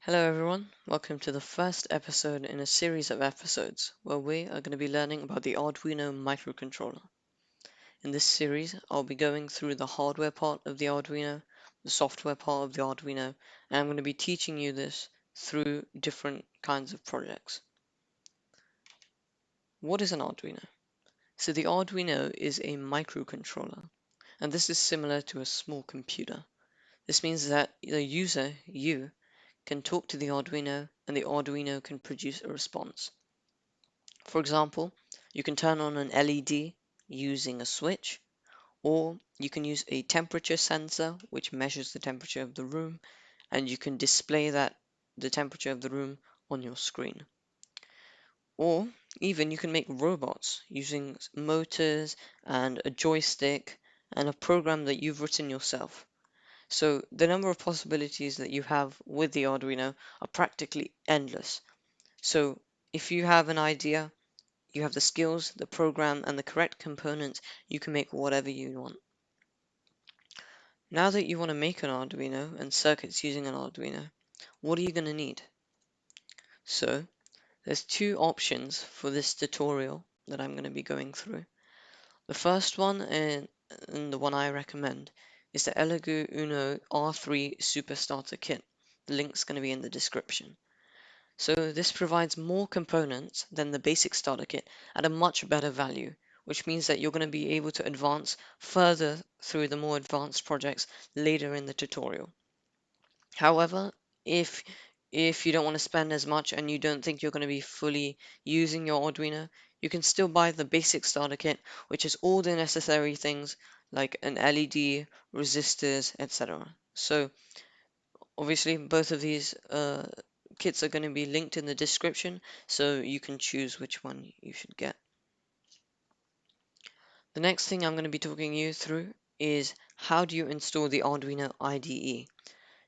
Hello everyone, welcome to the first episode in a series of episodes where we are going to be learning about the Arduino microcontroller. In this series, I'll be going through the hardware part of the Arduino, the software part of the Arduino, and I'm going to be teaching you this through different kinds of projects. What is an Arduino? So the Arduino is a microcontroller, and this is similar to a small computer. This means that the user, you, can talk to the Arduino and the Arduino can produce a response. For example, you can turn on an LED using a switch, or you can use a temperature sensor which measures the temperature of the room, and you can display the temperature of the room on your screen. Or even you can make robots using motors and a joystick and a program that you've written yourself. So the number of possibilities that you have with the Arduino are practically endless. So if you have an idea, you have the skills, the program, and the correct components, you can make whatever you want. Now that you want to make an Arduino and circuits using an Arduino, what are you going to need? So there's two options for this tutorial that I'm going to be going through. The first one, and the one I recommend, is the Arduino R3 Super Starter Kit. The link's going to be in the description. So this provides more components than the basic starter kit at a much better value, which means that you're going to be able to advance further through the more advanced projects later in the tutorial. However, if you don't want to spend as much and you don't think you're going to be fully using your Arduino, you can still buy the basic starter kit, which has all the necessary things like an LED, resistors, etc. So obviously, both of these kits are going to be linked in the description, so you can choose which one you should get. The next thing I'm going to be talking you through is how do you install the Arduino IDE.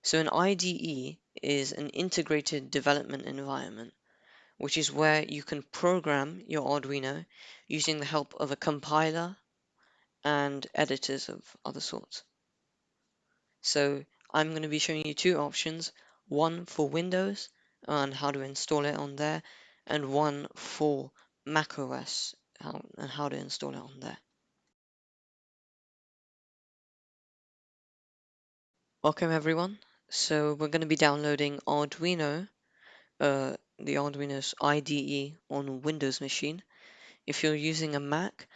So an IDE is an integrated development environment, which is where you can program your Arduino using the help of a compiler and editors of other sorts. So I'm going to be showing you two options, one for Windows and how to install it on there, and one for macOS and how to install it on there. Welcome everyone. So we're going to be downloading Arduino, the Arduino's IDE on Windows machine. If you're using a Mac,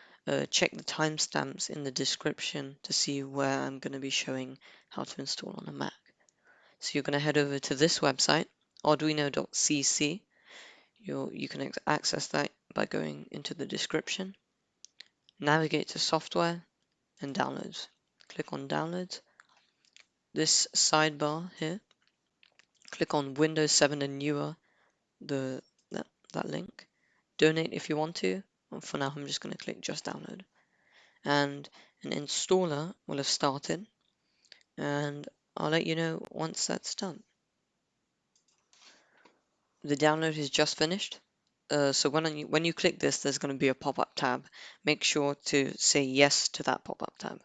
check the timestamps in the description to see where I'm going to be showing how to install on a Mac. So you're going to head over to this website, arduino.cc. You can access that by going into the description. Navigate to software and downloads. Click on downloads. This sidebar here, click on Windows 7 and newer, the that link. Donate if you want to. For now, I'm just going to click just download. And an installer will have started, and I'll let you know once that's done. The download is just finished. So when you click this, there's going to be a pop-up tab. Make sure to say yes to that pop-up tab.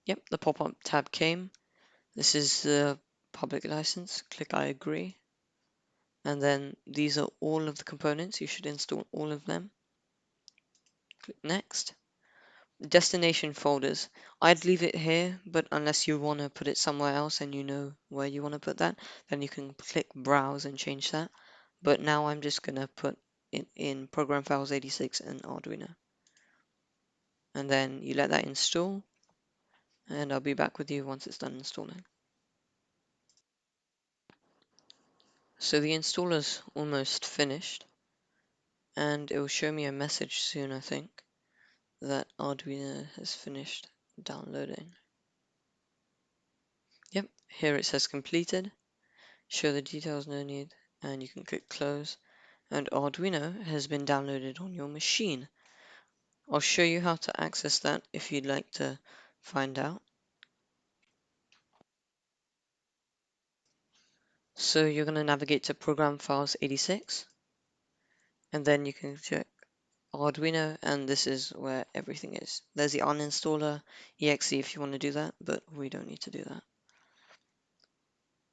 Yep, the pop-up tab came. This is the public license. Click I agree. And then these are all of the components. You should install all of them. Click next. Destination folders. I'd leave it here, but unless you want to put it somewhere else and you know where you want to put that, then you can click browse and change that. But now I'm just going to put it in program files 86 and Arduino. And then you let that install, and I'll be back with you once it's done installing. So the installer's almost finished, and it will show me a message soon, I think, that Arduino has finished downloading. Yep, here it says completed, show the details no need, and you can click close, and Arduino has been downloaded on your machine. I'll show you how to access that if you'd like to find out. So you're going to navigate to program files 86, and then you can check Arduino, and this is where everything is. There's the uninstaller exe if you want to do that, but we don't need to do that.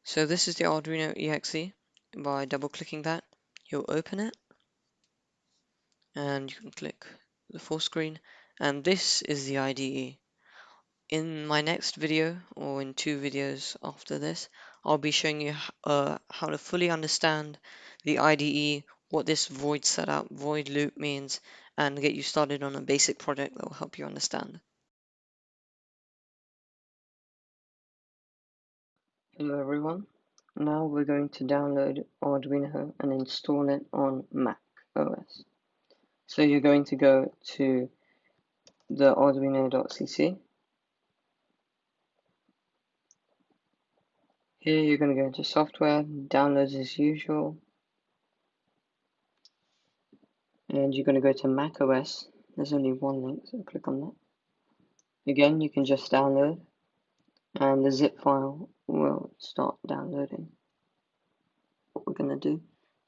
So this is the Arduino exe. By double clicking that, you'll open it, and you can click the full screen, and this is the IDE. In my next video, or in 2 videos after this, I'll be showing you how to fully understand the IDE, what this void setup, void loop means, and get you started on a basic project that will help you understand. Hello everyone. Now we're going to download Arduino and install it on Mac OS. So you're going to go to the arduino.cc. Here you're going to go into software, downloads as usual, and you're going to go to Mac OS. There's only one link, so click on that. Again, you can just download, and the zip file will start downloading. What we're going to do,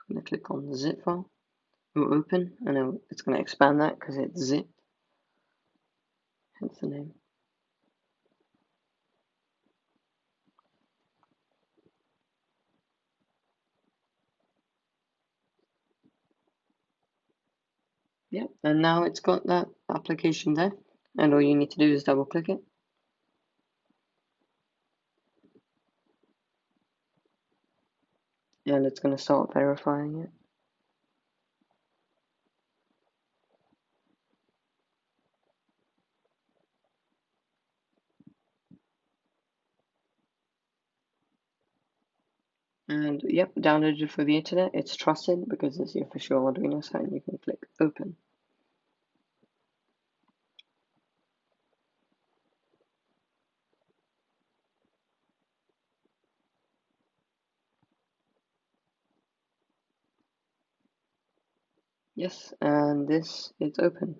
I'm going to click on the zip file, it will open, and it's going to expand that because it's zipped, hence the name. Yeah, and now it's got that application there, and all you need to do is double click it. And it's going to start verifying it. And yep, downloaded for the internet. It's trusted because it's the official Arduino site, and you can click open. Yes, and this it's open.